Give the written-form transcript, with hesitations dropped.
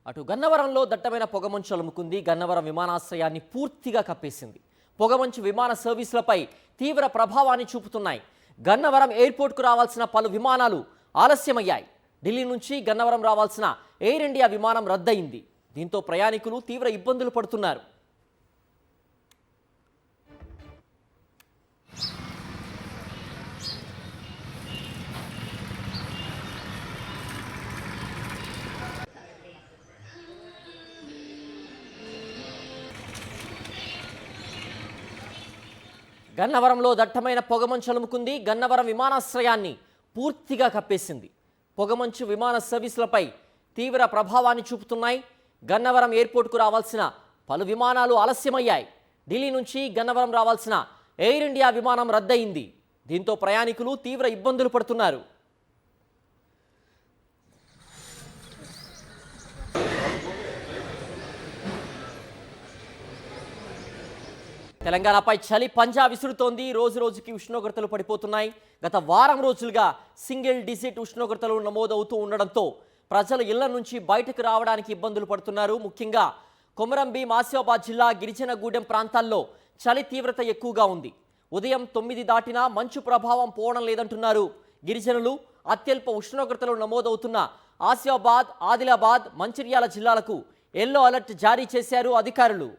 అటు గన్నవరంలో దట్టమైన పొగమంచు అలుముకుంది. గన్నవరం విమానాశ్రయాన్ని పూర్తిగా కప్పేసింది. పొగమంచు విమాన సర్వీసులపై తీవ్ర ప్రభావాన్ని చూపుతున్నాయి. గన్నవరం ఎయిర్పోర్ట్కు రావాల్సిన పలు విమానాలు ఆలస్యమయ్యాయి. ఢిల్లీ నుంచి గన్నవరం రావాల్సిన ఎయిర్ ఇండియా విమానం రద్దయింది. దీంతో ప్రయాణికులు తీవ్ర ఇబ్బందులు పడుతున్నారు. గన్నవరంలో దట్టమైన పొగమంచు అలుముకుంది. గన్నవరం విమానాశ్రయాన్ని పూర్తిగా కప్పేసింది. పొగమంచు విమాన సర్వీసులపై తీవ్ర ప్రభావాన్ని చూపుతున్నాయి. గన్నవరం ఎయిర్పోర్ట్కు రావాల్సిన పలు విమానాలు ఆలస్యమయ్యాయి. ఢిల్లీ నుంచి గన్నవరం రావాల్సిన ఎయిర్ ఇండియా విమానం రద్దయింది. దీంతో ప్రయాణికులు తీవ్ర ఇబ్బందులు పడుతున్నారు. తెలంగాణపై చలి పంజా విసురుతోంది. రోజు రోజుకి ఉష్ణోగ్రతలు పడిపోతున్నాయి. గత వారం రోజులుగా సింగిల్ డిజిట్ ఉష్ణోగ్రతలు నమోదవుతూ ఉండడంతో ప్రజలు ఇళ్ల నుంచి బయటకు రావడానికి ఇబ్బందులు పడుతున్నారు. ముఖ్యంగా కొమరంభీం, ఆసిఫాబాద్ జిల్లా గిరిజనగూడెం ప్రాంతాల్లో చలి తీవ్రత ఎక్కువగా ఉంది. ఉదయం 9 దాటినా మంచు ప్రభావం పోవడం లేదంటున్నారు గిరిజనులు. అత్యల్ప ఉష్ణోగ్రతలు నమోదవుతున్న ఆసిఫాబాద్, ఆదిలాబాద్, మంచిర్యాల జిల్లాలకు ఎల్లో అలర్ట్ జారీ చేశారు అధికారులు.